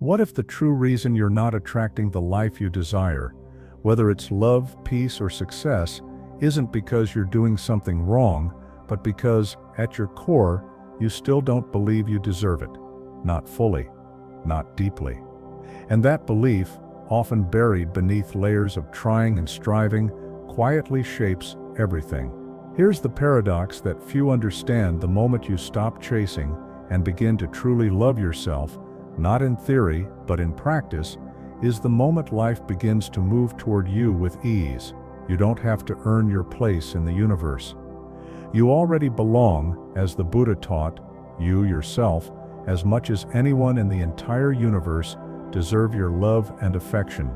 What if the true reason you're not attracting the life you desire, whether it's love, peace, or success, isn't because you're doing something wrong, but because, at your core, you still don't believe you deserve it? Not fully, not deeply. And that belief, often buried beneath layers of trying and striving, quietly shapes everything. Here's the paradox that few understand: the moment you stop chasing and begin to truly love yourself, not in theory, but in practice, is the moment life begins to move toward you with ease. You don't have to earn your place in the universe. You already belong, as the Buddha taught. You yourself, as much as anyone in the entire universe, deserve your love and affection.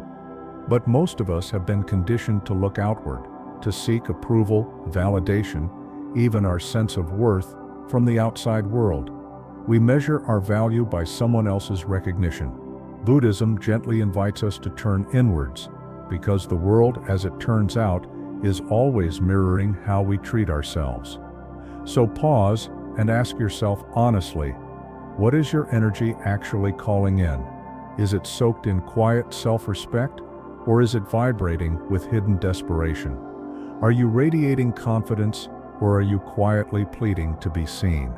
But most of us have been conditioned to look outward, to seek approval, validation, even our sense of worth, from the outside world. We measure our value by someone else's recognition. Buddhism gently invites us to turn inwards, because the world, as it turns out, is always mirroring how we treat ourselves. So pause and ask yourself honestly, what is your energy actually calling in? Is it soaked in quiet self-respect, or is it vibrating with hidden desperation? Are you radiating confidence, or are you quietly pleading to be seen?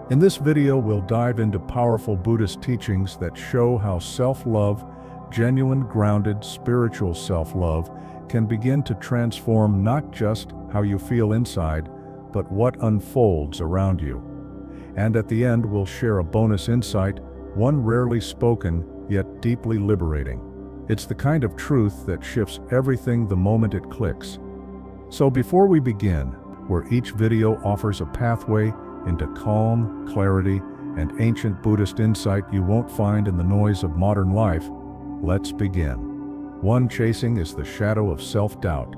In this video, we'll dive into powerful Buddhist teachings that show how self-love, genuine, grounded, spiritual self-love, can begin to transform not just how you feel inside, but what unfolds around you. And at the end, we'll share a bonus insight, one rarely spoken, yet deeply liberating. It's the kind of truth that shifts everything the moment it clicks. So before we begin, where each video offers a pathway into calm, clarity, and ancient Buddhist insight you won't find in the noise of modern life, let's begin. 1. Chasing is the shadow of self-doubt.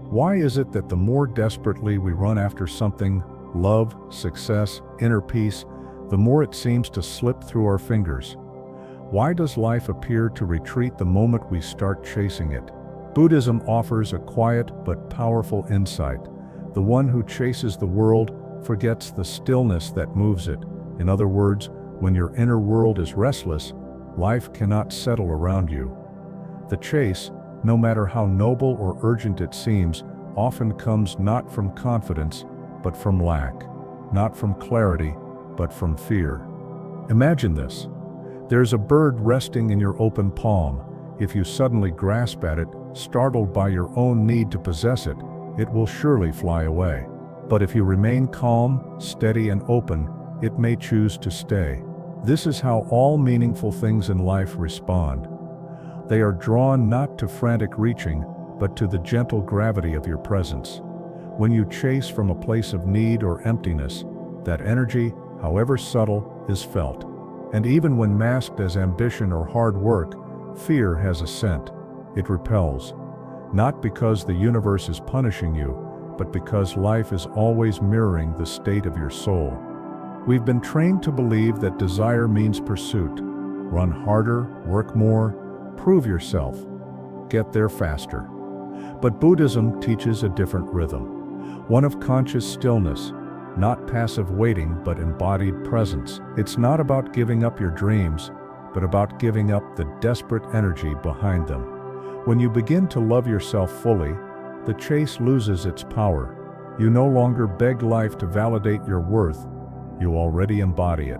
Why is it that the more desperately we run after something, love, success, inner peace, the more it seems to slip through our fingers? Why does life appear to retreat the moment we start chasing it? Buddhism offers a quiet but powerful insight. The one who chases the world forgets the stillness that moves it. In other words, when your inner world is restless, life cannot settle around you. The chase, no matter how noble or urgent it seems, often comes not from confidence, but from lack. Not from clarity, but from fear. Imagine this. There's a bird resting in your open palm. If you suddenly grasp at it, startled by your own need to possess it, it will surely fly away. But if you remain calm, steady, and open, it may choose to stay. This is how all meaningful things in life respond. They are drawn not to frantic reaching, but to the gentle gravity of your presence. When you chase from a place of need or emptiness, that energy, however subtle, is felt. And even when masked as ambition or hard work, fear has a scent. It repels. Not because the universe is punishing you, but because life is always mirroring the state of your soul. We've been trained to believe that desire means pursuit. Run harder, work more, prove yourself, get there faster. But Buddhism teaches a different rhythm, one of conscious stillness, not passive waiting but embodied presence. It's not about giving up your dreams, but about giving up the desperate energy behind them. When you begin to love yourself fully, the chase loses its power. You no longer beg life to validate your worth. You already embody it.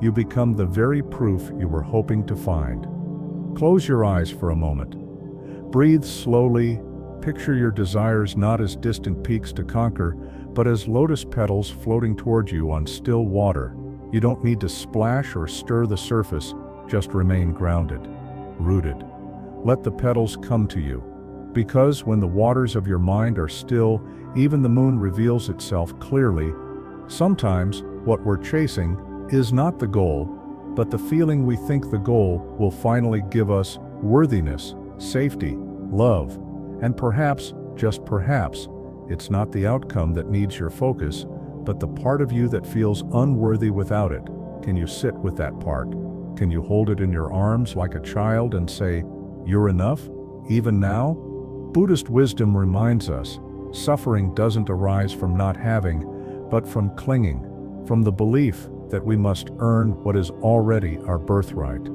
You become the very proof you were hoping to find. Close your eyes for a moment. Breathe slowly. Picture your desires not as distant peaks to conquer, but as lotus petals floating towards you on still water. You don't need to splash or stir the surface, just remain grounded, rooted. Let the petals come to you. Because when the waters of your mind are still, even the moon reveals itself clearly. Sometimes, what we're chasing is not the goal, but the feeling we think the goal will finally give us: worthiness, safety, love. And perhaps, just perhaps, it's not the outcome that needs your focus, but the part of you that feels unworthy without it. Can you sit with that part? Can you hold it in your arms like a child and say, "You're enough, even now"? Buddhist wisdom reminds us, suffering doesn't arise from not having, but from clinging, from the belief that we must earn what is already our birthright.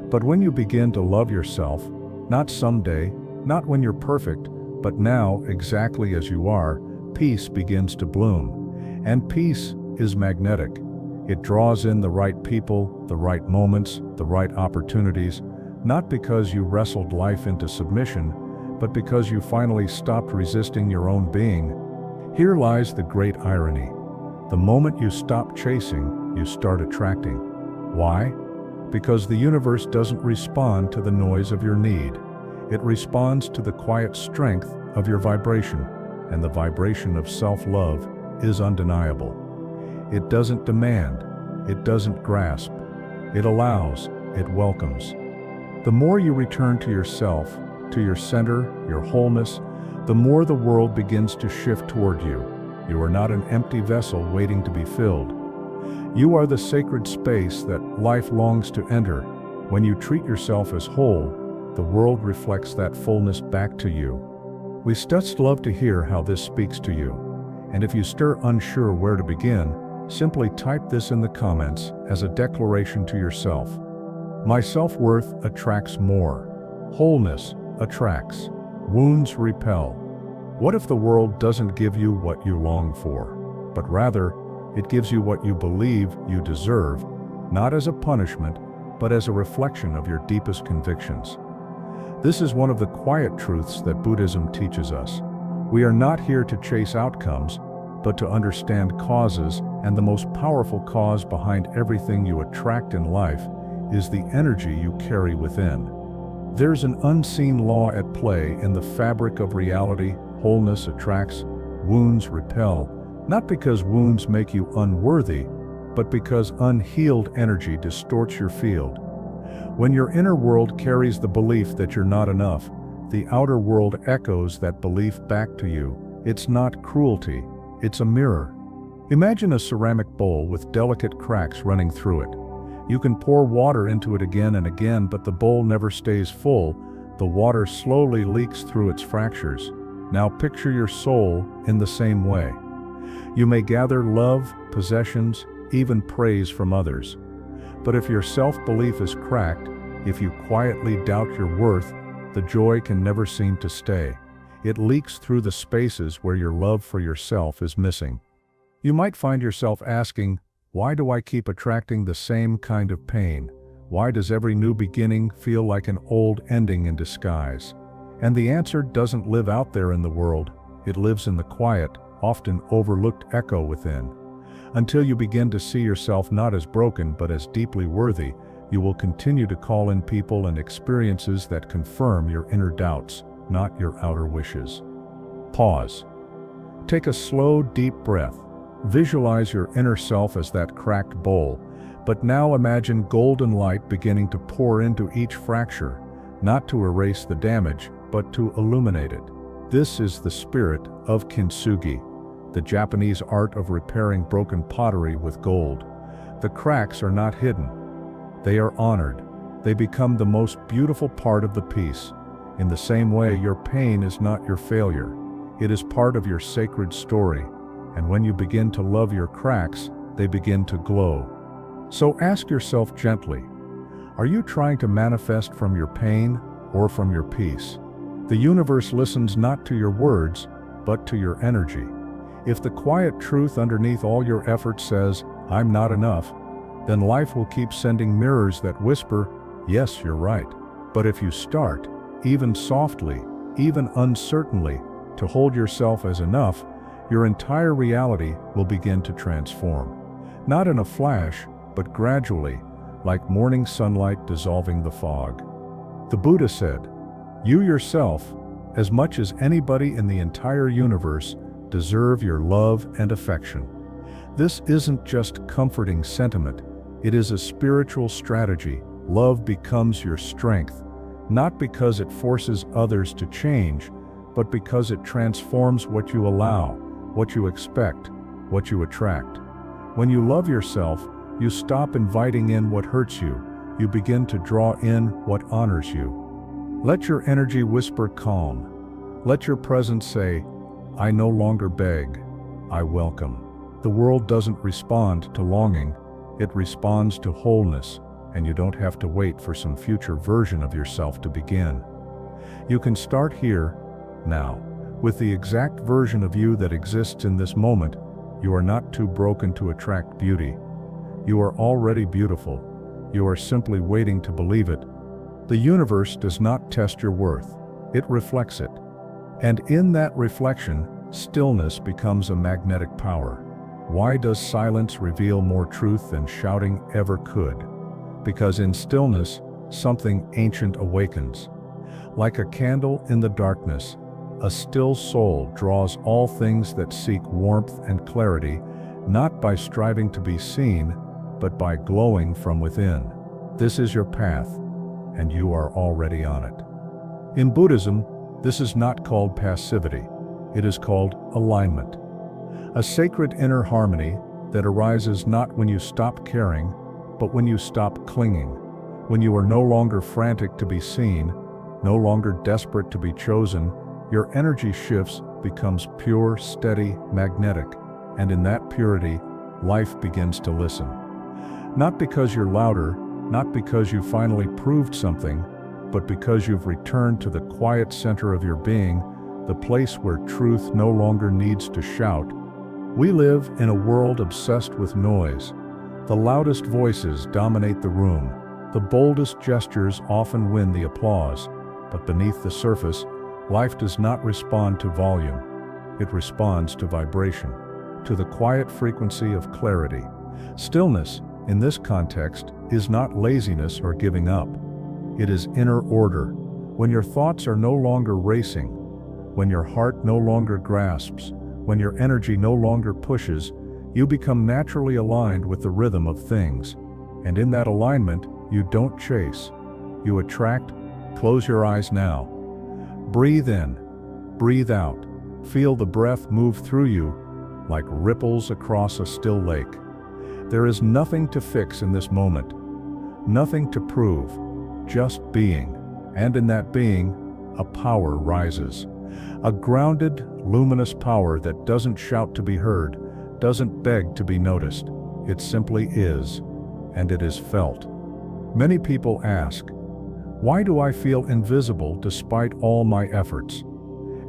But when you begin to love yourself, not someday, not when you're perfect, but now exactly as you are, peace begins to bloom. And peace is magnetic. It draws in the right people, the right moments, the right opportunities, not because you wrestled life into submission, but because you finally stopped resisting your own being. Here lies the great irony. The moment you stop chasing, you start attracting. Why? Because the universe doesn't respond to the noise of your need. It responds to the quiet strength of your vibration, and the vibration of self-love is undeniable. It doesn't demand, it doesn't grasp, it allows, it welcomes. The more you return to yourself, to your center, your wholeness, the more the world begins to shift toward you. You are not an empty vessel waiting to be filled. You are the sacred space that life longs to enter. When you treat yourself as whole, the world reflects that fullness back to you. We just love to hear how this speaks to you. And if you stir unsure where to begin, simply type this in the comments as a declaration to yourself. My self-worth attracts more. Wholeness attracts. Wounds repel. What if the world doesn't give you what you long for, but rather, it gives you what you believe you deserve, not as a punishment, but as a reflection of your deepest convictions? This is one of the quiet truths that Buddhism teaches us. We are not here to chase outcomes, but to understand causes, and the most powerful cause behind everything you attract in life is the energy you carry within. There's an unseen law at play in the fabric of reality. Wholeness attracts, wounds repel, not because wounds make you unworthy, but because unhealed energy distorts your field. When your inner world carries the belief that you're not enough, the outer world echoes that belief back to you. It's not cruelty, it's a mirror. Imagine a ceramic bowl with delicate cracks running through it. You can pour water into it again and again, but the bowl never stays full. The water slowly leaks through its fractures. Now picture your soul in the same way. You may gather love, possessions, even praise from others. But if your self-belief is cracked, if you quietly doubt your worth, the joy can never seem to stay. It leaks through the spaces where your love for yourself is missing. You might find yourself asking, why do I keep attracting the same kind of pain? Why does every new beginning feel like an old ending in disguise? And the answer doesn't live out there in the world. It lives in the quiet, often overlooked echo within. Until you begin to see yourself not as broken but as deeply worthy, you will continue to call in people and experiences that confirm your inner doubts, not your outer wishes. Pause. Take a slow, deep breath. Visualize your inner self as that cracked bowl, but now imagine golden light beginning to pour into each fracture, not to erase the damage, but to illuminate it. This is the spirit of kintsugi, the Japanese art of repairing broken pottery with gold. The cracks are not hidden. They are honored. They become the most beautiful part of the piece. In the same way, your pain is not your failure. It is part of your sacred story. And when you begin to love your cracks, they begin to glow. So ask yourself gently, are you trying to manifest from your pain or from your peace? The universe listens not to your words, but to your energy. If the quiet truth underneath all your efforts says, I'm not enough, then life will keep sending mirrors that whisper, yes, you're right. But if you start, even softly, even uncertainly, to hold yourself as enough, your entire reality will begin to transform. Not in a flash, but gradually, like morning sunlight dissolving the fog. The Buddha said, you yourself, as much as anybody in the entire universe, deserve your love and affection. This isn't just comforting sentiment, it is a spiritual strategy. Love becomes your strength, not because it forces others to change, but because it transforms what you allow, what you expect, what you attract. When you love yourself, you stop inviting in what hurts you. You begin to draw in what honors you. Let your energy whisper calm. Let your presence say, I no longer beg, I welcome. The world doesn't respond to longing, it responds to wholeness. and you don't have to wait for some future version of yourself to begin. You can start here, now, with the exact version of you that exists in this moment. You are not too broken to attract beauty. You are already beautiful. You are simply waiting to believe it. The universe does not test your worth. It reflects it. And in that reflection, stillness becomes a magnetic power. Why does silence reveal more truth than shouting ever could? Because in stillness, something ancient awakens. Like a candle in the darkness, a still soul draws all things that seek warmth and clarity, not by striving to be seen, but by glowing from within. This is your path, and you are already on it. In Buddhism, this is not called passivity. It is called alignment. A sacred inner harmony that arises not when you stop caring, but when you stop clinging. When you are no longer frantic to be seen, no longer desperate to be chosen, your energy shifts, becomes pure, steady, magnetic, and in that purity, life begins to listen. Not because you're louder, not because you finally proved something, but because you've returned to the quiet center of your being, the place where truth no longer needs to shout. We live in a world obsessed with noise. The loudest voices dominate the room. The boldest gestures often win the applause. But beneath the surface, life does not respond to volume. It responds to vibration, to the quiet frequency of clarity. Stillness, in this context, is not laziness or giving up. It is inner order. When your thoughts are no longer racing, when your heart no longer grasps, when your energy no longer pushes, you become naturally aligned with the rhythm of things. And in that alignment, you don't chase. You attract. Close your eyes now. Breathe in. Breathe out. Feel the breath move through you like ripples across a still lake. There is nothing to fix in this moment. Nothing to prove. Just being. And in that being, a power rises. A grounded, luminous power that doesn't shout to be heard, doesn't beg to be noticed. It simply is, and it is felt. Many people ask, why do I feel invisible despite all my efforts?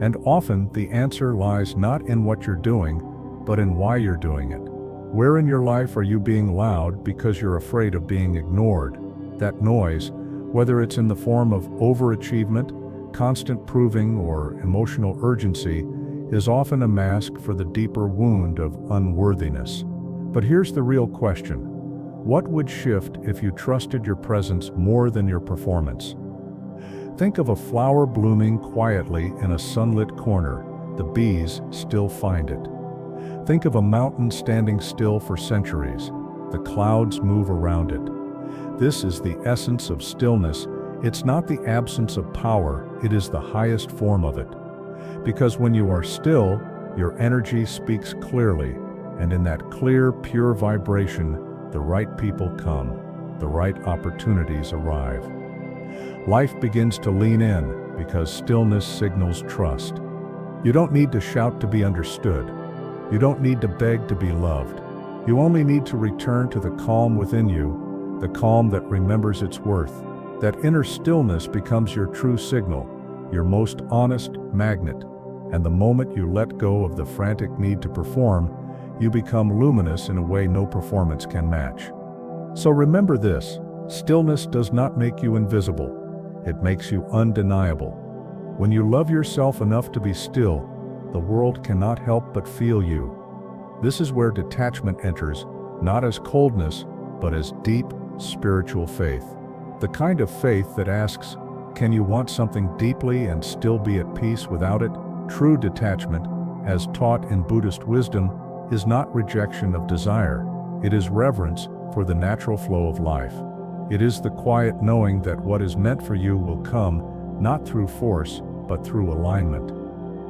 And often the answer lies not in what you're doing, but in why you're doing it. Where in your life are you being loud because you're afraid of being ignored? That noise, whether it's in the form of overachievement, constant proving, or emotional urgency, is often a mask for the deeper wound of unworthiness. But here's the real question. What would shift if you trusted your presence more than your performance? Think of a flower blooming quietly in a sunlit corner. The bees still find it. Think of a mountain standing still for centuries. The clouds move around it. This is the essence of stillness. It's not the absence of power, it is the highest form of it. Because when you are still, your energy speaks clearly, and in that clear, pure vibration, the right people come, the right opportunities arrive. Life begins to lean in because stillness signals trust. You don't need to shout to be understood. You don't need to beg to be loved. You only need to return to the calm within you, the calm that remembers its worth. That inner stillness becomes your true signal, your most honest magnet. And the moment you let go of the frantic need to perform, you become luminous in a way no performance can match. So remember this, stillness does not make you invisible. It makes you undeniable. When you love yourself enough to be still, the world cannot help but feel you. This is where detachment enters, not as coldness, but as deep, spiritual faith. The kind of faith that asks, can you want something deeply and still be at peace without it? True detachment, as taught in Buddhist wisdom, is not rejection of desire. It is reverence for the natural flow of life. It is the quiet knowing that what is meant for you will come, not through force, but through alignment.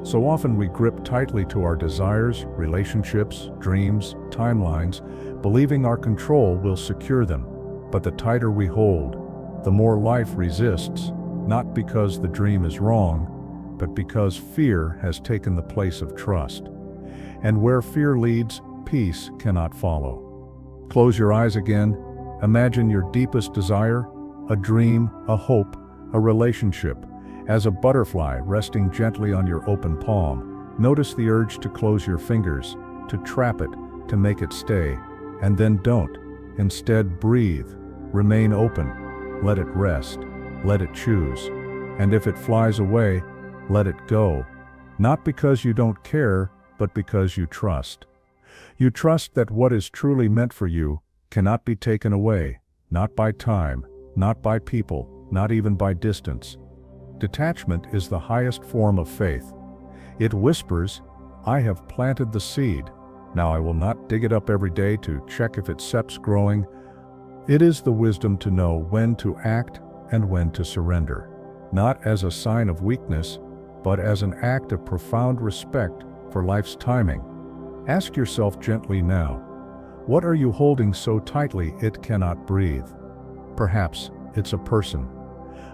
So often we grip tightly to our desires, relationships, dreams, timelines, believing our control will secure them. But the tighter we hold, the more life resists, not because the dream is wrong, but because fear has taken the place of trust. And where fear leads, peace cannot follow. Close your eyes again, Imagine your deepest desire, a dream, a hope, a relationship, as a butterfly resting gently on your open palm. Notice the urge to close your fingers, to trap it, to make it stay, and then don't. Instead, breathe, remain open, let it rest, let it choose. And if it flies away, let it go. Not because you don't care, but because you trust. You trust that what is truly meant for you cannot be taken away, not by time, not by people, not even by distance. Detachment is the highest form of faith. It whispers, "I have planted the seed. Now I will not dig it up every day to check if it steps growing." It is the wisdom to know when to act and when to surrender, not as a sign of weakness, but as an act of profound respect for life's timing. Ask yourself gently now, what are you holding so tightly it cannot breathe? Perhaps it's a person,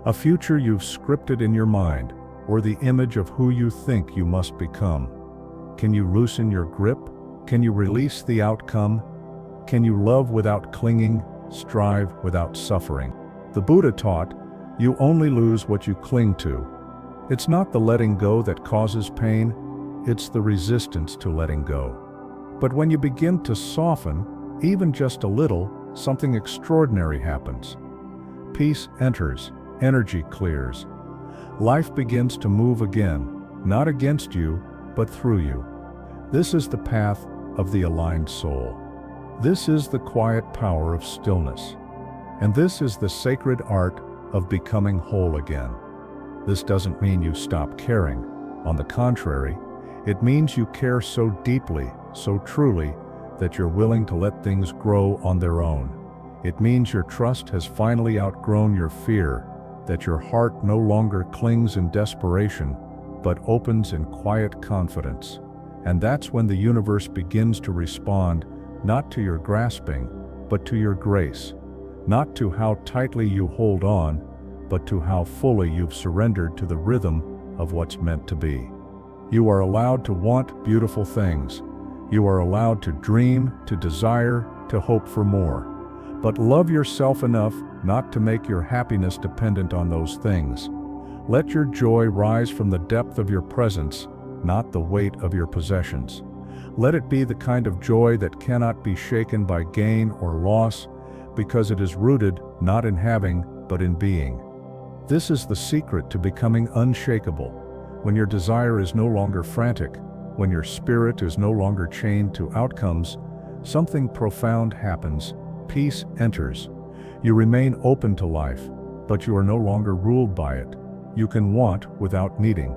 a future you've scripted in your mind, or the image of who you think you must become. Can you loosen your grip? Can you release the outcome? Can you love without clinging, strive without suffering? The Buddha taught, you only lose what you cling to. It's not the letting go that causes pain, it's the resistance to letting go. But when you begin to soften, even just a little, something extraordinary happens. Peace enters, energy clears. Life begins to move again, not against you, but through you. This is the path of the aligned soul. This is the quiet power of stillness. And this is the sacred art of becoming whole again. This doesn't mean you stop caring. On the contrary, it means you care so deeply, so truly, that you're willing to let things grow on their own. It means your trust has finally outgrown your fear, that your heart no longer clings in desperation, but opens in quiet confidence. And that's when the universe begins to respond, not to your grasping, but to your grace. Not to how tightly you hold on, but to how fully you've surrendered to the rhythm of what's meant to be. You are allowed to want beautiful things. You are allowed to dream, to desire, to hope for more. But love yourself enough not to make your happiness dependent on those things. Let your joy rise from the depth of your presence, not the weight of your possessions. Let it be the kind of joy that cannot be shaken by gain or loss, because it is rooted not in having, but in being. This is the secret to becoming unshakable. When your desire is no longer frantic, when your spirit is no longer chained to outcomes, something profound happens. Peace enters. You remain open to life, but you are no longer ruled by it. You can want without needing.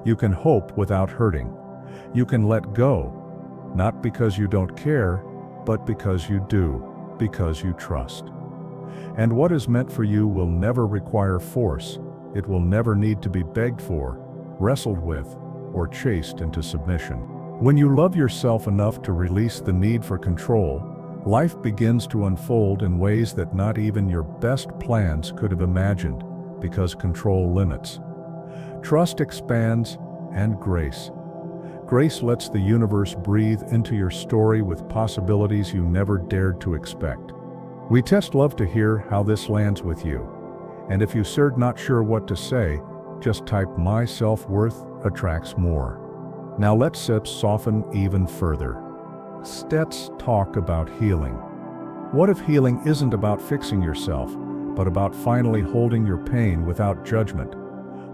You can hope without hurting. You can let go, not because you don't care, but because you do, because you trust. And what is meant for you will never require force. It will never need to be begged for, wrestled with, or chased into submission. When you love yourself enough to release the need for control, life begins to unfold in ways that not even your best plans could have imagined, because control limits. Trust expands, and grace. Grace lets the universe breathe into your story with possibilities you never dared to expect. We test love to hear how this lands with you. And if you're not sure what to say, just type "My self-worth attracts more." Now let's soften even further. Let's talk about healing. What if healing isn't about fixing yourself, but about finally holding your pain without judgment?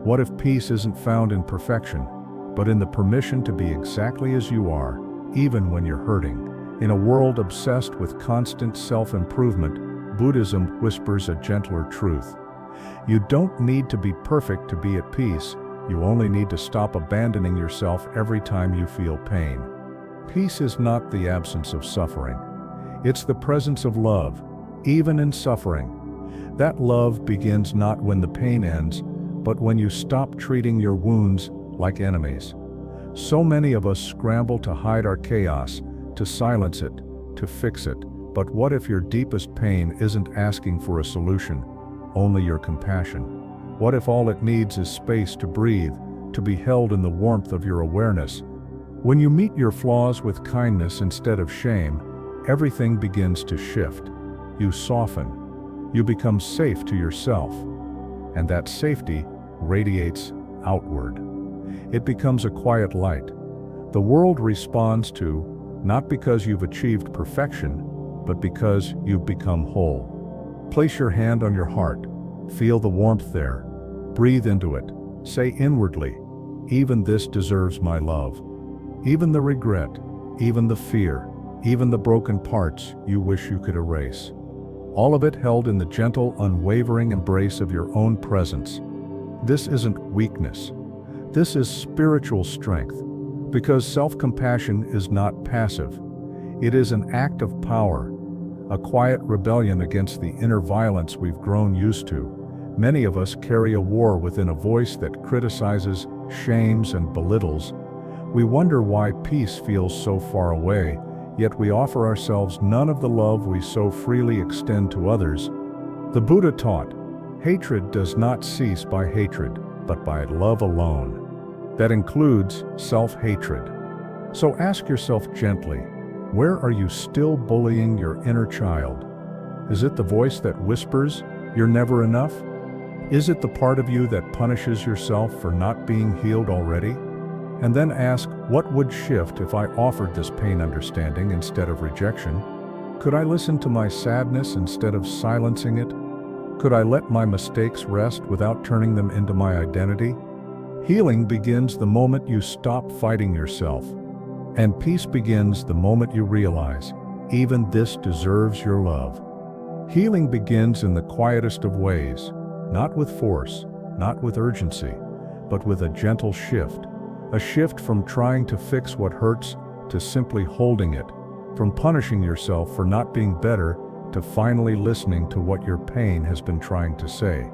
What if peace isn't found in perfection, but in the permission to be exactly as you are, even when you're hurting? In a world obsessed with constant self-improvement, Buddhism whispers a gentler truth. You don't need to be perfect to be at peace. You only need to stop abandoning yourself every time you feel pain. Peace is not the absence of suffering. It's the presence of love, even in suffering. That love begins not when the pain ends, but when you stop treating your wounds like enemies. So many of us scramble to hide our chaos, to silence it, to fix it. But what if your deepest pain isn't asking for a solution, only your compassion? What if all it needs is space to breathe, to be held in the warmth of your awareness? When you meet your flaws with kindness instead of shame, everything begins to shift. you soften. You become safe to yourself. And that safety radiates outward. It becomes a quiet light. The world responds to, not because you've achieved perfection, but because you've become whole. Place your hand on your heart. Feel the warmth there. Breathe into it. Say inwardly, even this deserves my love. Even the regret, even the fear, even the broken parts you wish you could erase. All of it held in the gentle, unwavering embrace of your own presence. This isn't weakness. This is spiritual strength, because self-compassion is not passive. It is an act of power, a quiet rebellion against the inner violence we've grown used to. Many of us carry a war within a voice that criticizes, shames, and belittles. We wonder why peace feels so far away, yet we offer ourselves none of the love we so freely extend to others. The Buddha taught, hatred does not cease by hatred, but by love alone. That includes self-hatred. So ask yourself gently, where are you still bullying your inner child? Is it the voice that whispers, "You're never enough"? Is it the part of you that punishes yourself for not being healed already? And then ask, what would shift if I offered this pain understanding instead of rejection? Could I listen to my sadness instead of silencing it? Could I let my mistakes rest without turning them into my identity? Healing begins the moment you stop fighting yourself. And peace begins the moment you realize, even this deserves your love. Healing begins in the quietest of ways, not with force, not with urgency, but with a gentle shift. A shift from trying to fix what hurts to simply holding it, from punishing yourself for not being better to finally listening to what your pain has been trying to say.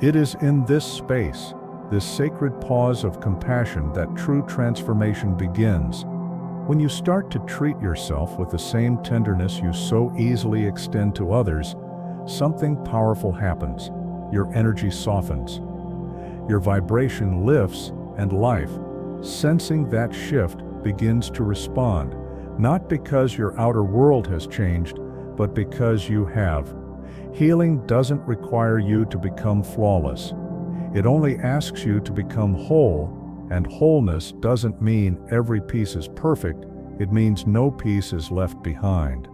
It is in this space, this sacred pause of compassion, that true transformation begins. When you start to treat yourself with the same tenderness you so easily extend to others, something powerful happens. Your energy softens. Your vibration lifts, and life, sensing that shift, begins to respond, not because your outer world has changed, but because you have. Healing doesn't require you to become flawless. It only asks you to become whole, and wholeness doesn't mean every piece is perfect, it means no piece is left behind.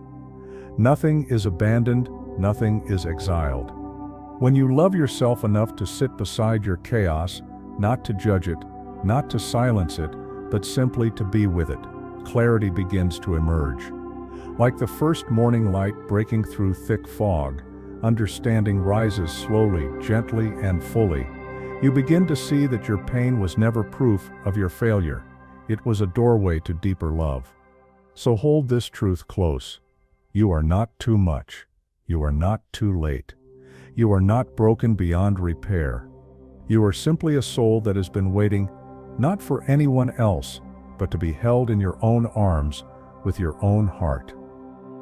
Nothing is abandoned, nothing is exiled. When you love yourself enough to sit beside your chaos, not to judge it, not to silence it, but simply to be with it, clarity begins to emerge. Like the first morning light breaking through thick fog, understanding rises slowly, gently, and fully. You begin to see that your pain was never proof of your failure. It was a doorway to deeper love. So hold this truth close. You are not too much. You are not too late. You are not broken beyond repair. You are simply a soul that has been waiting, not for anyone else, but to be held in your own arms with your own heart.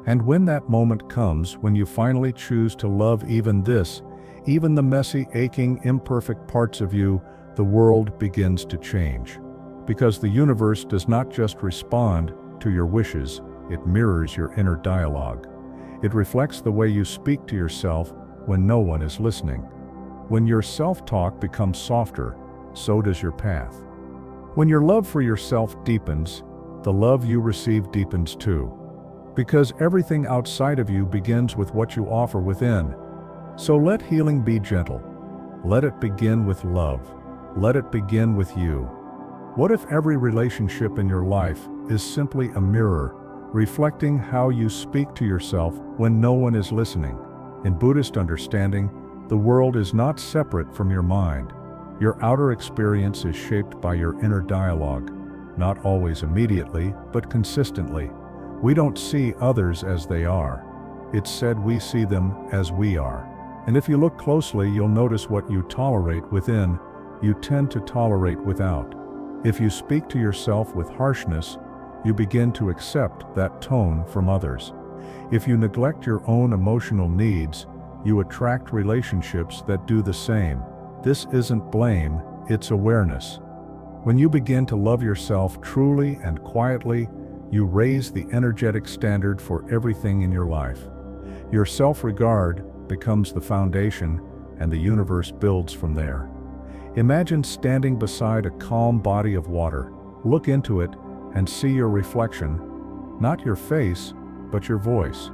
And when that moment comes, when you finally choose to love even this, even the messy, aching, imperfect parts of you, the world begins to change. Because the universe does not just respond to your wishes, it mirrors your inner dialogue. It reflects the way you speak to yourself when no one is listening. When your self-talk becomes softer, so does your path. When your love for yourself deepens, the love you receive deepens too. Because everything outside of you begins with what you offer within. So let healing be gentle. Let it begin with love. Let it begin with you. What if every relationship in your life is simply a mirror, reflecting how you speak to yourself when no one is listening? In Buddhist understanding, the world is not separate from your mind. Your outer experience is shaped by your inner dialogue, not always immediately, but consistently. We don't see others as they are. It's said we see them as we are. And if you look closely, you'll notice what you tolerate within, you tend to tolerate without. If you speak to yourself with harshness, you begin to accept that tone from others. If you neglect your own emotional needs, you attract relationships that do the same. This isn't blame, it's awareness. When you begin to love yourself truly and quietly, you raise the energetic standard for everything in your life. Your self-regard becomes the foundation, and the universe builds from there. Imagine standing beside a calm body of water. Look into it and see your reflection, not your face, but your voice.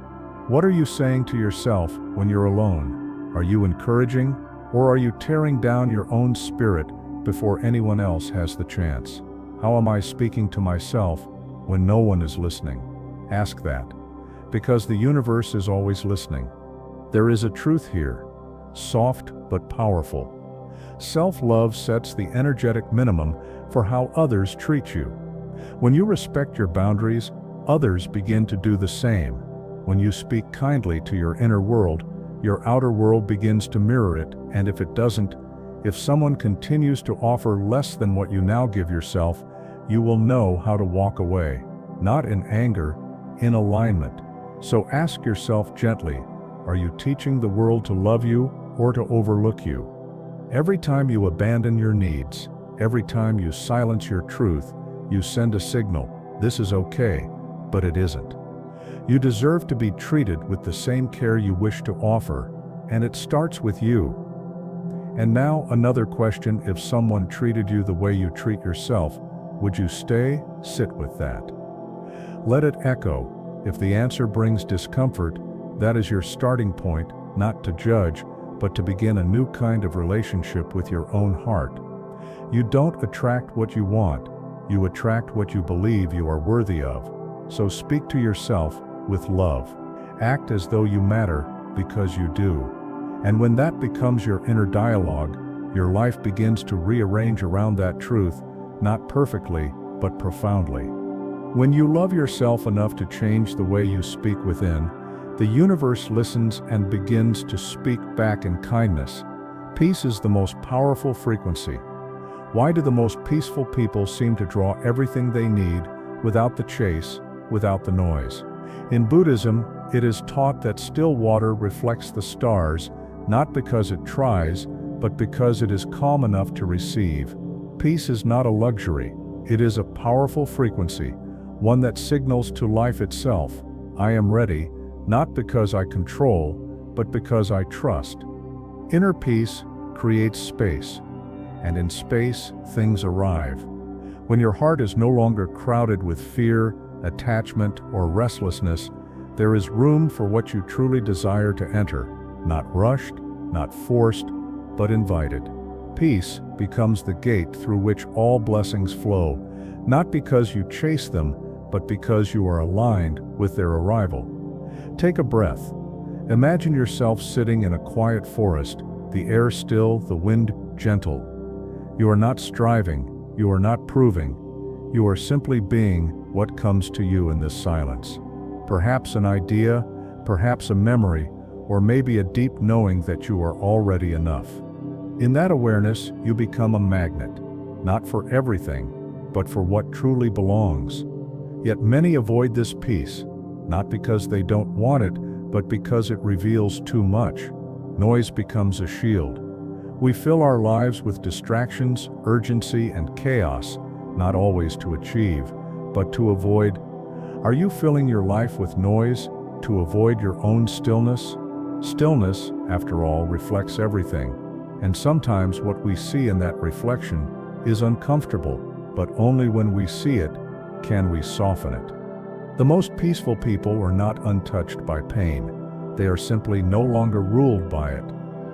What are you saying to yourself when you're alone? Are you encouraging, or are you tearing down your own spirit before anyone else has the chance? How am I speaking to myself when no one is listening? Ask that. Because the universe is always listening. There is a truth here, soft but powerful. Self-love sets the energetic minimum for how others treat you. When you respect your boundaries, others begin to do the same. When you speak kindly to your inner world, your outer world begins to mirror it, and if it doesn't, if someone continues to offer less than what you now give yourself, you will know how to walk away, not in anger, in alignment. So ask yourself gently, are you teaching the world to love you or to overlook you? Every time you abandon your needs, every time you silence your truth, you send a signal, this is okay, but it isn't. You deserve to be treated with the same care you wish to offer, and it starts with you. And now another question: if someone treated you the way you treat yourself, would you stay? Sit with that. Let it echo. If the answer brings discomfort, that is your starting point, not to judge, but to begin a new kind of relationship with your own heart. You don't attract what you want, you attract what you believe you are worthy of. So speak to yourself with love. Act as though you matter, because you do. And when that becomes your inner dialogue, your life begins to rearrange around that truth, not perfectly, but profoundly. When you love yourself enough to change the way you speak within, the universe listens and begins to speak back in kindness. Peace is the most powerful frequency. Why do the most peaceful people seem to draw everything they need, without the chase, without the noise? In Buddhism, it is taught that still water reflects the stars, not because it tries, but because it is calm enough to receive. Peace is not a luxury, it is a powerful frequency, one that signals to life itself, I am ready, not because I control, but because I trust. Inner peace creates space, and in space, things arrive. When your heart is no longer crowded with fear, attachment, or restlessness, there is room for what you truly desire to enter, not rushed, not forced, but invited. Peace becomes the gate through which all blessings flow, not because you chase them, but because you are aligned with their arrival. Take a breath. Imagine yourself sitting in a quiet forest, the air still, the wind gentle. You are not striving, you are not proving, you are simply being what comes to you in this silence. Perhaps an idea, perhaps a memory, or maybe a deep knowing that you are already enough. In that awareness, you become a magnet, not for everything, but for what truly belongs. Yet many avoid this peace, not because they don't want it, but because it reveals too much. Noise becomes a shield. We fill our lives with distractions, urgency, and chaos, not always to achieve, but to avoid. Are you filling your life with noise to avoid your own stillness? Stillness, after all, reflects everything, and sometimes what we see in that reflection is uncomfortable, but only when we see it can we soften it. The most peaceful people are not untouched by pain. They are simply no longer ruled by it.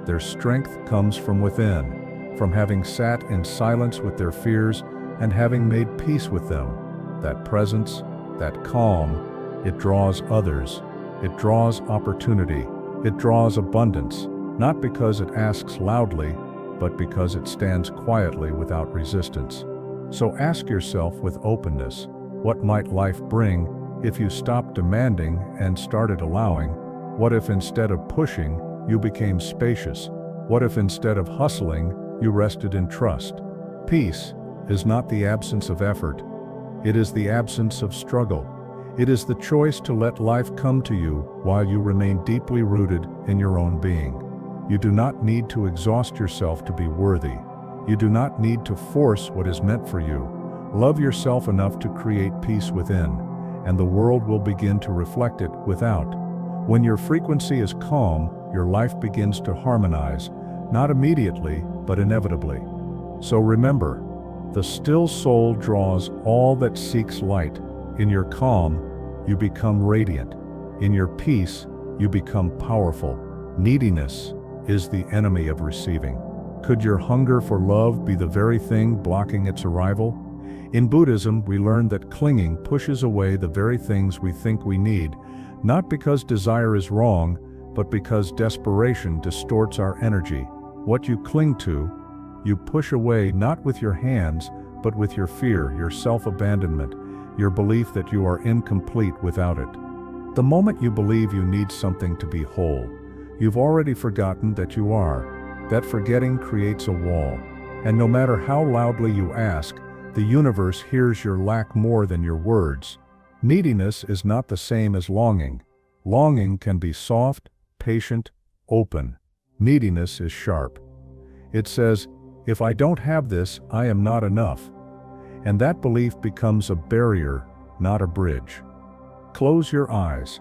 Their strength comes from within, from having sat in silence with their fears and having made peace with them. That presence, that calm, it draws others. It draws opportunity. It draws abundance, not because it asks loudly, but because it stands quietly without resistance. So ask yourself with openness, what might life bring if you stopped demanding and started allowing? What if instead of pushing, you became spacious? What if instead of hustling, you rested in trust? Peace is not the absence of effort. It is the absence of struggle. It is the choice to let life come to you while you remain deeply rooted in your own being. You do not need to exhaust yourself to be worthy. You do not need to force what is meant for you. Love yourself enough to create peace within, and the world will begin to reflect it without. When your frequency is calm, your life begins to harmonize, not immediately, but inevitably. So remember, the still soul draws all that seeks light. In your calm, you become radiant. In your peace, you become powerful. Neediness is the enemy of receiving. Could your hunger for love be the very thing blocking its arrival? In Buddhism, we learn that clinging pushes away the very things we think we need, not because desire is wrong, but because desperation distorts our energy. What you cling to, you push away not with your hands, but with your fear, your self-abandonment, your belief that you are incomplete without it. The moment you believe you need something to be whole, you've already forgotten that you are. That forgetting creates a wall, and no matter how loudly you ask, the universe hears your lack more than your words. Neediness is not the same as longing. Longing can be soft, patient, open. Neediness is sharp. It says, if I don't have this, I am not enough. And that belief becomes a barrier, not a bridge. Close your eyes.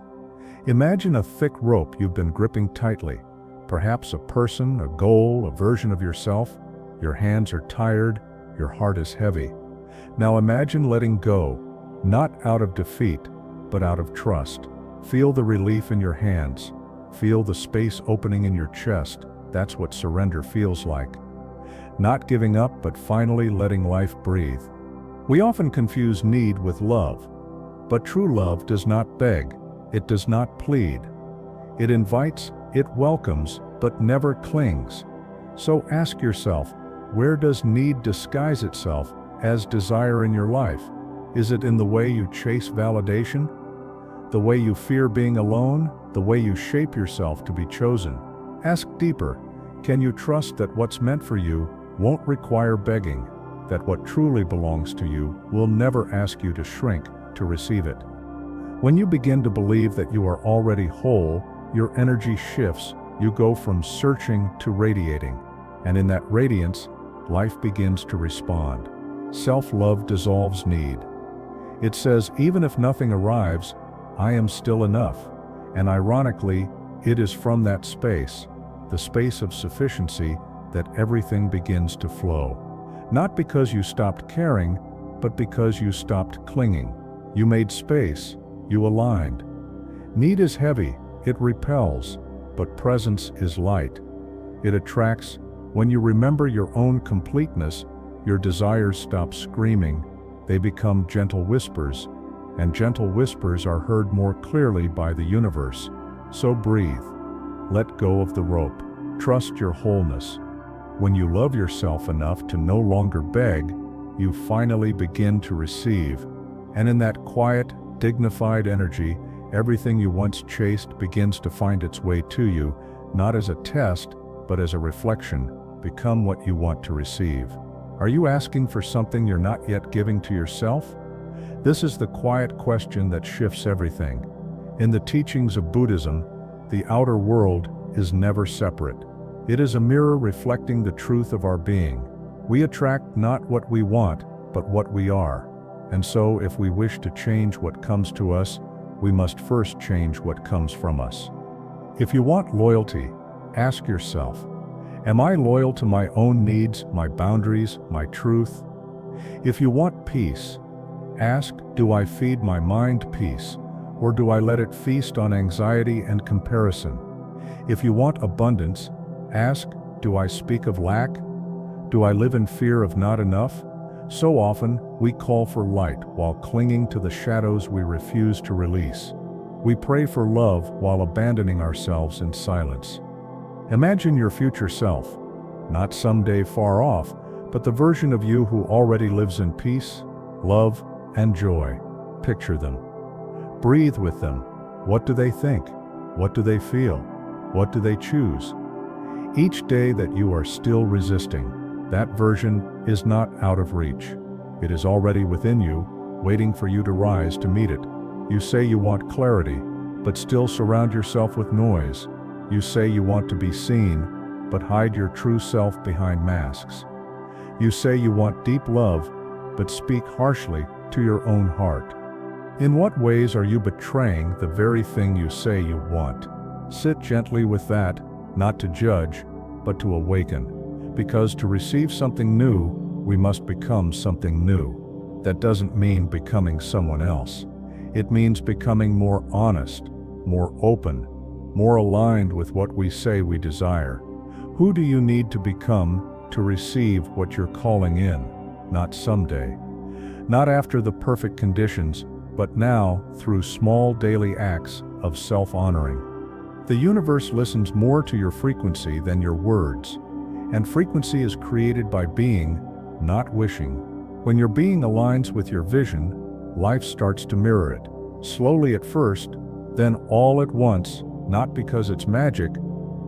Imagine a thick rope you've been gripping tightly. Perhaps a person, a goal, a version of yourself. Your hands are tired, your heart is heavy. Now imagine letting go, not out of defeat, but out of trust. Feel the relief in your hands. Feel the space opening in your chest. That's what surrender feels like. Not giving up, but finally letting life breathe. We often confuse need with love, but true love does not beg, it does not plead. It invites, it welcomes, but never clings. So ask yourself, where does need disguise itself as desire in your life? Is it in the way you chase validation? The way you fear being alone? The way you shape yourself to be chosen? Ask deeper, can you trust that what's meant for you won't require begging? That what truly belongs to you will never ask you to shrink to receive it? When you begin to believe that you are already whole, your energy shifts. You go from searching to radiating. And in that radiance, life begins to respond. Self-love dissolves need. It says, even if nothing arrives, I am still enough. And ironically, it is from that space, the space of sufficiency, that everything begins to flow. Not because you stopped caring, but because you stopped clinging. You made space, you aligned. Need is heavy, it repels, but presence is light. It attracts. When you remember your own completeness, your desires stop screaming. They become gentle whispers, and gentle whispers are heard more clearly by the universe. So breathe. Let go of the rope. Trust your wholeness. When you love yourself enough to no longer beg, you finally begin to receive. And in that quiet, dignified energy, everything you once chased begins to find its way to you, not as a test, but as a reflection. Become what you want to receive. Are you asking for something you're not yet giving to yourself? This is the quiet question that shifts everything. In the teachings of Buddhism, the outer world is never separate. It is a mirror reflecting the truth of our being. We attract not what we want, but what we are. And so, if we wish to change what comes to us, we must first change what comes from us. If you want loyalty, ask yourself, am I loyal to my own needs, my boundaries, my truth? If you want peace, ask, do I feed my mind peace, or do I let it feast on anxiety and comparison? If you want abundance, ask, do I speak of lack? Do I live in fear of not enough? So often, we call for light while clinging to the shadows we refuse to release. We pray for love while abandoning ourselves in silence. Imagine your future self, not someday far off, but the version of you who already lives in peace, love, and joy. Picture them. Breathe with them. What do they think? What do they feel? What do they choose? Each day that you are still resisting, that version is not out of reach. It is already within you, waiting for you to rise to meet it. You say you want clarity, but still surround yourself with noise. You say you want to be seen, but hide your true self behind masks. You say you want deep love, but speak harshly to your own heart. In what ways are you betraying the very thing you say you want? Sit gently with that, not to judge, but to awaken. Because to receive something new, we must become something new. That doesn't mean becoming someone else. It means becoming more honest, more open, more aligned with what we say we desire. Who do you need to become to receive what you're calling in? Not someday. Not after the perfect conditions, but now through small daily acts of self-honoring. The universe listens more to your frequency than your words, and frequency is created by being, not wishing. When your being aligns with your vision, life starts to mirror it, slowly at first, then all at once, not because it's magic,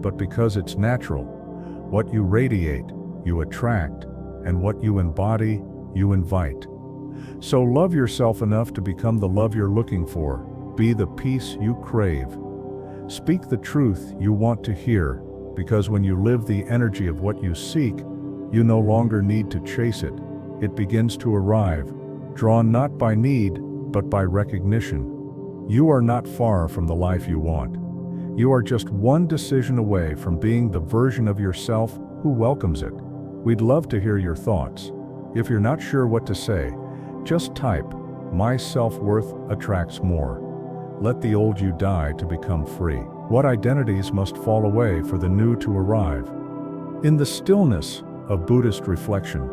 but because it's natural. What you radiate, you attract, and what you embody, you invite. So love yourself enough to become the love you're looking for. Be the peace you crave. Speak the truth you want to hear, because when you live the energy of what you seek, you no longer need to chase it. It begins to arrive, drawn not by need, but by recognition. You are not far from the life you want. You are just one decision away from being the version of yourself who welcomes it. We'd love to hear your thoughts. If you're not sure what to say, just type, "My self-worth attracts more." Let the old you die to become free. What identities must fall away for the new to arrive? In the stillness of Buddhist reflection,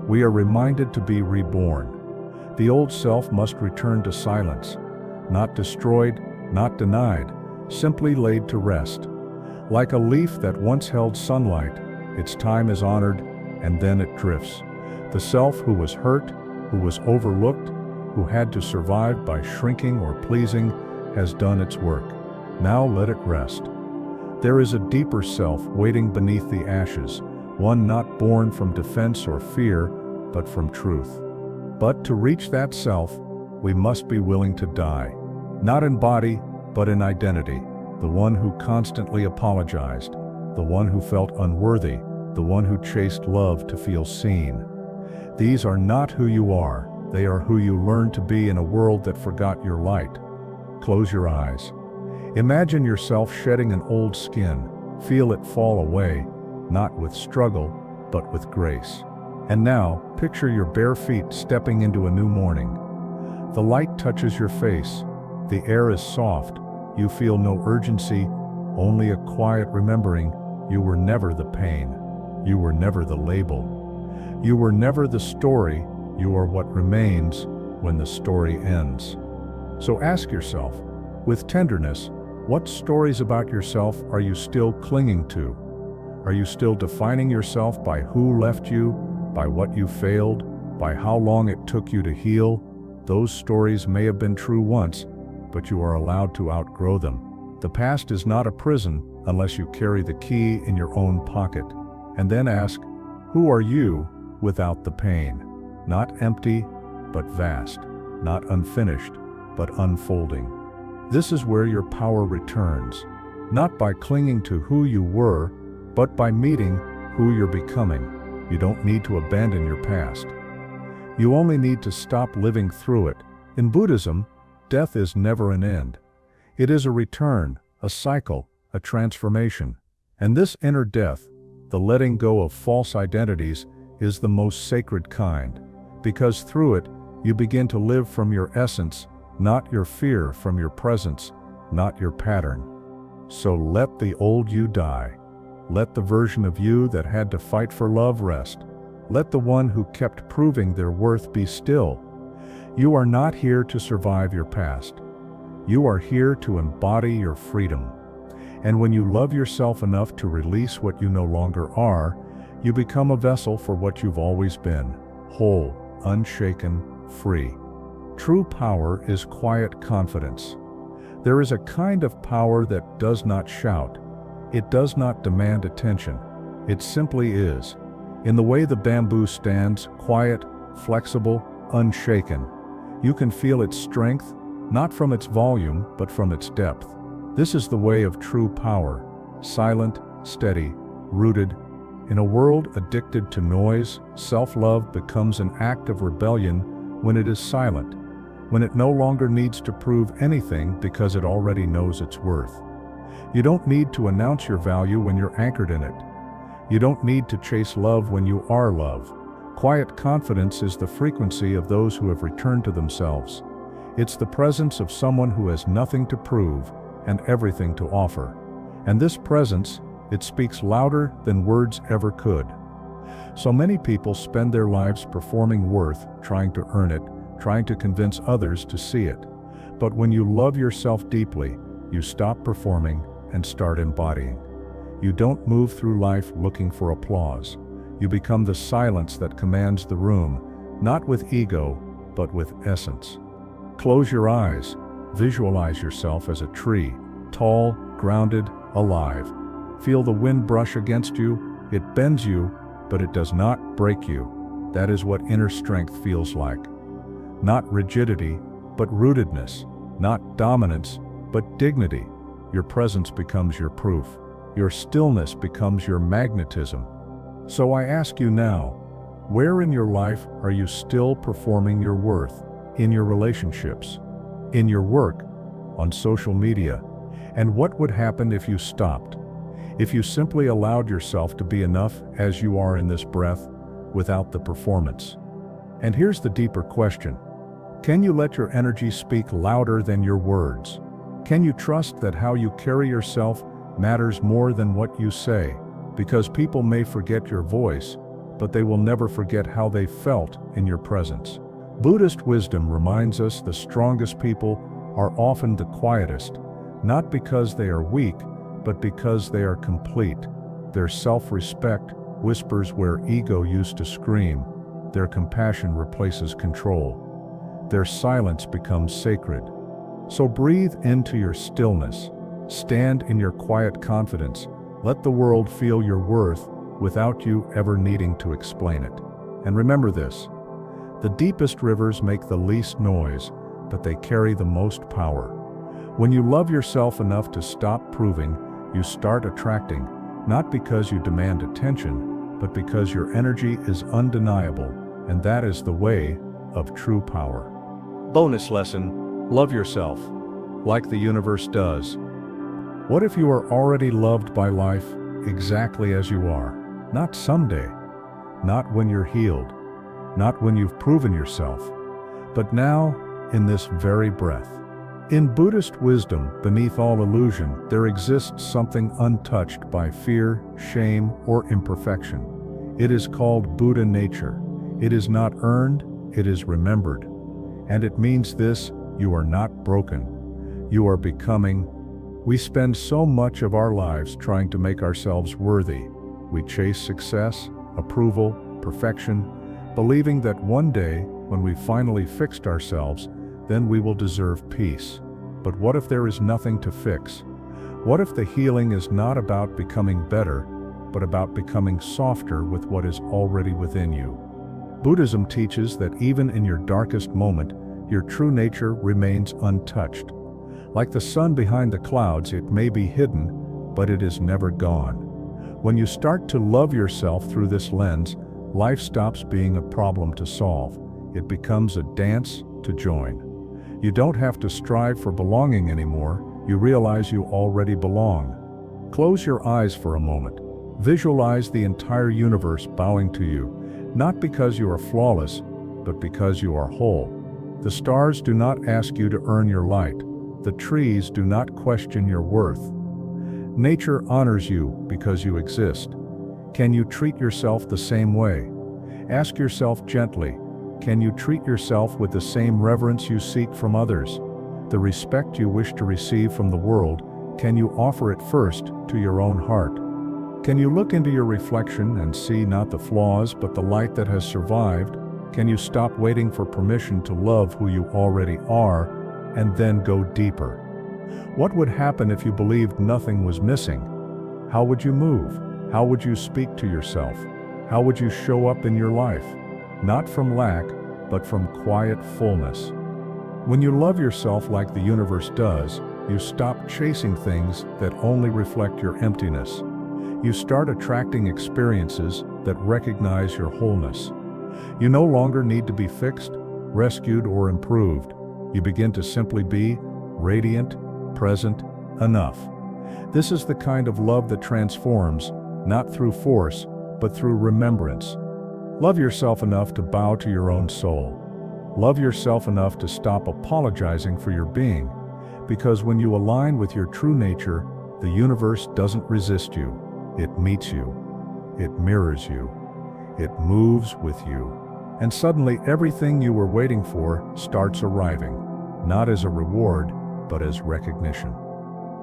we are reminded to be reborn. The old self must return to silence, not destroyed, not denied, simply laid to rest. Like a leaf that once held sunlight, its time is honored, and then it drifts. The self who was hurt, who was overlooked, who had to survive by shrinking or pleasing, has done its work. Now let it rest. There is a deeper self waiting beneath the ashes, one not born from defense or fear, but from truth. But to reach that self, we must be willing to die. Not in body, but in identity. The one who constantly apologized, the one who felt unworthy, the one who chased love to feel seen. These are not who you are, they are who you learned to be in a world that forgot your light. Close your eyes. Imagine yourself shedding an old skin. Feel it fall away, not with struggle, but with grace. And now, picture your bare feet stepping into a new morning. The light touches your face. The air is soft. You feel no urgency, only a quiet remembering you were never the pain. You were never the label. You were never the story. You are what remains when the story ends. So ask yourself, with tenderness, what stories about yourself are you still clinging to? Are you still defining yourself by who left you, by what you failed, by how long it took you to heal? Those stories may have been true once, but you are allowed to outgrow them. The past is not a prison unless you carry the key in your own pocket. And then ask, who are you without the pain? Not empty, but vast. Not unfinished, but unfolding. This is where your power returns, not by clinging to who you were, but by meeting who you're becoming. You don't need to abandon your past. You only need to stop living through it. In Buddhism, death is never an end. It is a return, a cycle, a transformation. And this inner death, the letting go of false identities, is the most sacred kind, because through it, you begin to live from your essence, not your fear from your presence, not your pattern. So let the old you die. Let the version of you that had to fight for love rest. Let the one who kept proving their worth be still. You are not here to survive your past. You are here to embody your freedom. And when you love yourself enough to release what you no longer are, you become a vessel for what you've always been, whole, unshaken, free. True power is quiet confidence. There is a kind of power that does not shout. It does not demand attention. It simply is. In the way the bamboo stands, quiet, flexible, unshaken. You can feel its strength, not from its volume, but from its depth. This is the way of true power, silent, steady, rooted. In a world addicted to noise, self-love becomes an act of rebellion when it is silent. when it no longer needs to prove anything because it already knows its worth. You don't need to announce your value when you're anchored in it. You don't need to chase love when you are love. Quiet confidence is the frequency of those who have returned to themselves. It's the presence of someone who has nothing to prove and everything to offer. And this presence, it speaks louder than words ever could. So many people spend their lives performing worth, trying to earn it, trying to convince others to see it. But when you love yourself deeply, you stop performing and start embodying. You don't move through life looking for applause. You become the silence that commands the room, not with ego, but with essence. Close your eyes. Visualize yourself as a tree, tall, grounded, alive. Feel the wind brush against you. It bends you, but it does not break you. That is what inner strength feels like. Not rigidity, but rootedness. Not dominance, but dignity. Your presence becomes your proof. Your stillness becomes your magnetism. So I ask you now, where in your life are you still performing your worth? In your relationships, in your work, on social media? And what would happen if you stopped? If you simply allowed yourself to be enough as you are in this breath, without the performance? And here's the deeper question. Can you let your energy speak louder than your words? Can you trust that how you carry yourself matters more than what you say? Because people may forget your voice, but they will never forget how they felt in your presence. Buddhist wisdom reminds us the strongest people are often the quietest, not because they are weak, but because they are complete. Their self-respect whispers where ego used to scream. Their compassion replaces control. Their silence becomes sacred. So breathe into your stillness. Stand in your quiet confidence. Let the world feel your worth without you ever needing to explain it. And remember this, the deepest rivers make the least noise, but they carry the most power. When you love yourself enough to stop proving, you start attracting, not because you demand attention, but because your energy is undeniable, and that is the way of true power. Bonus lesson, love yourself, like the universe does. What if you are already loved by life exactly as you are? Not someday, not when you're healed, not when you've proven yourself, but now, in this very breath. In Buddhist wisdom, beneath all illusion, there exists something untouched by fear, shame, or imperfection. It is called Buddha nature. It is not earned, it is remembered. And it means this, you are not broken. You are becoming. We spend so much of our lives trying to make ourselves worthy. We chase success, approval, perfection, believing that one day, when we finally fixed ourselves, then we will deserve peace. But what if there is nothing to fix? What if the healing is not about becoming better, but about becoming softer with what is already within you? Buddhism teaches that even in your darkest moment, your true nature remains untouched. Like the sun behind the clouds, it may be hidden, but it is never gone. When you start to love yourself through this lens, life stops being a problem to solve. It becomes a dance to join. You don't have to strive for belonging anymore. You realize you already belong. Close your eyes for a moment. Visualize the entire universe bowing to you, not because you are flawless, but because you are whole. The stars do not ask you to earn your light. The trees do not question your worth. Nature honors you because you exist. Can you treat yourself the same way? Ask yourself gently, can you treat yourself with the same reverence you seek from others? The respect you wish to receive from the world, can you offer it first to your own heart? Can you look into your reflection and see not the flaws but the light that has survived? Can you stop waiting for permission to love who you already are and then go deeper? What would happen if you believed nothing was missing? How would you move? How would you speak to yourself? How would you show up in your life? Not from lack, but from quiet fullness. When you love yourself like the universe does, you stop chasing things that only reflect your emptiness. You start attracting experiences that recognize your wholeness. You no longer need to be fixed, rescued, or improved. You begin to simply be radiant, present, enough. This is the kind of love that transforms, not through force, but through remembrance. Love yourself enough to bow to your own soul. Love yourself enough to stop apologizing for your being, because when you align with your true nature, the universe doesn't resist you. It meets you. It mirrors you. It moves with you. And suddenly everything you were waiting for starts arriving, not as a reward, but as recognition.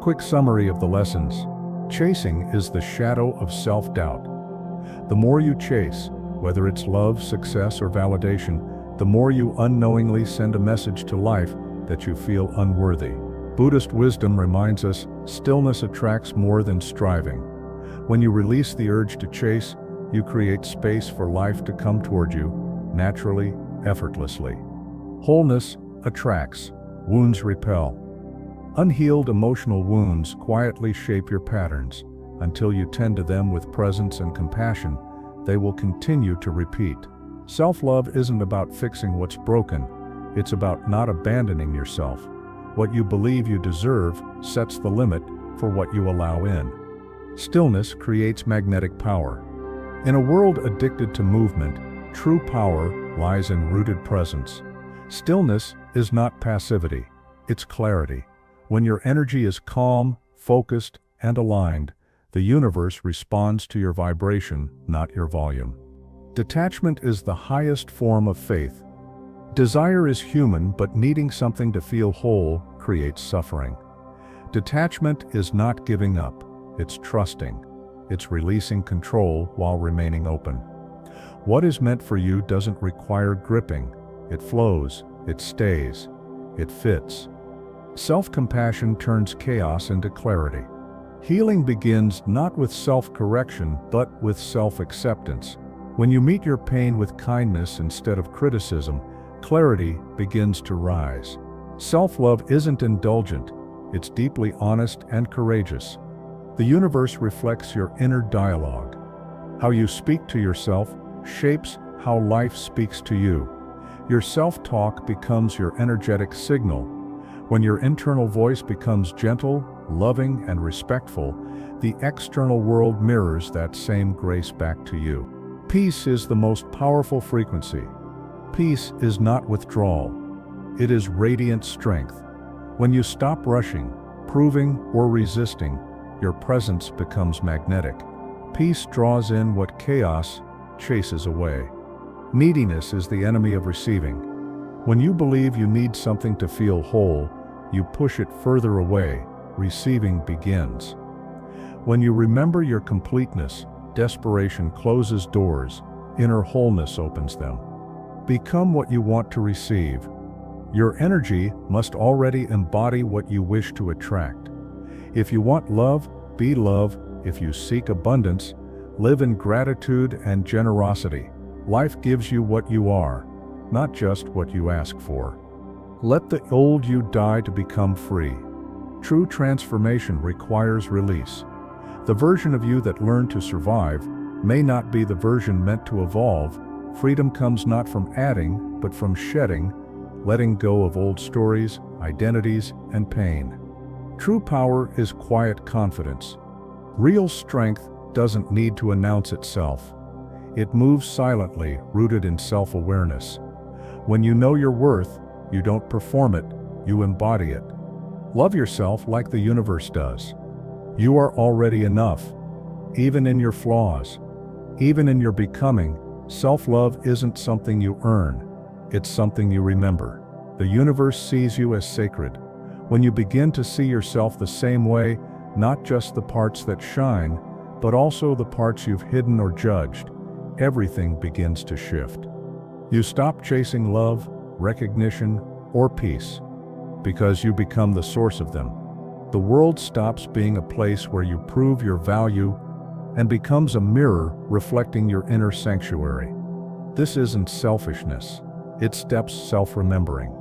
Quick summary of the lessons. Chasing is the shadow of self-doubt. The more you chase, whether it's love, success, or validation, the more you unknowingly send a message to life that you feel unworthy. Buddhist wisdom reminds us, stillness attracts more than striving. When you release the urge to chase, you create space for life to come toward you, naturally, effortlessly. Wholeness attracts, wounds repel. Unhealed emotional wounds quietly shape your patterns. Until you tend to them with presence and compassion, they will continue to repeat. Self-love isn't about fixing what's broken, it's about not abandoning yourself. What you believe you deserve sets the limit for what you allow in. Stillness creates magnetic power. In a world addicted to movement, true power lies in rooted presence. Stillness is not passivity, it's clarity. When your energy is calm, focused, and aligned, the universe responds to your vibration, not your volume. Detachment is the highest form of faith. Desire is human, but needing something to feel whole creates suffering. Detachment is not giving up, it's trusting. It's releasing control while remaining open. What is meant for you doesn't require gripping. It flows, it stays, it fits. Self-compassion turns chaos into clarity. Healing begins not with self-correction, but with self-acceptance. When you meet your pain with kindness instead of criticism, clarity begins to rise. Self-love isn't indulgent, it's deeply honest and courageous. The universe reflects your inner dialogue. How you speak to yourself shapes how life speaks to you. Your self-talk becomes your energetic signal. When your internal voice becomes gentle, loving, and respectful, the external world mirrors that same grace back to you. Peace is the most powerful frequency. Peace is not withdrawal. It is radiant strength. When you stop rushing, proving, or resisting, your presence becomes magnetic. Peace draws in what chaos chases away. Neediness is the enemy of receiving. When you believe you need something to feel whole, you push it further away. Receiving begins. When you remember your completeness, desperation closes doors, inner wholeness opens them. Become what you want to receive. Your energy must already embody what you wish to attract. If you want love, be love. If you seek abundance, live in gratitude and generosity. Life gives you what you are, not just what you ask for. Let the old you die to become free. True transformation requires release. The version of you that learned to survive may not be the version meant to evolve. Freedom comes not from adding, but from shedding, letting go of old stories, identities, and pain. True power is quiet confidence. Real strength doesn't need to announce itself. It moves silently, rooted in self-awareness. When you know your worth, you don't perform it, you embody it. Love yourself like the universe does. You are already enough, even in your flaws. Even in your becoming, self-love isn't something you earn, it's something you remember. The universe sees you as sacred. When you begin to see yourself the same way, not just the parts that shine, but also the parts you've hidden or judged, everything begins to shift. You stop chasing love, recognition, or peace, because you become the source of them. The world stops being a place where you prove your value and becomes a mirror reflecting your inner sanctuary. This isn't selfishness, it's steps self-remembering.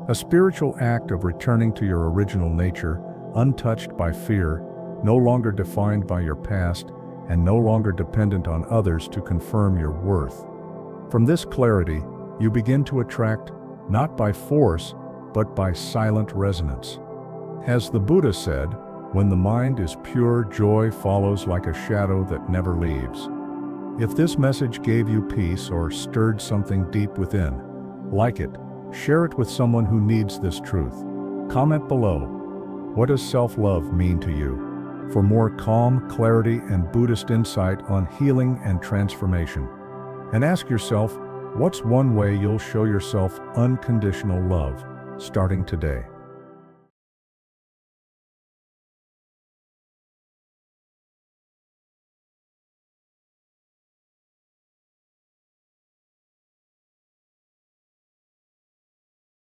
A spiritual act of returning to your original nature, untouched by fear, no longer defined by your past, and no longer dependent on others to confirm your worth. From this clarity, you begin to attract, not by force, but by silent resonance. As the Buddha said, when the mind is pure, joy follows like a shadow that never leaves. If this message gave you peace or stirred something deep within, like it, share it with someone who needs this truth. Comment below. What does self-love mean to you? For more calm, clarity, and Buddhist insight on healing and transformation. And ask yourself, what's one way you'll show yourself unconditional love, starting today?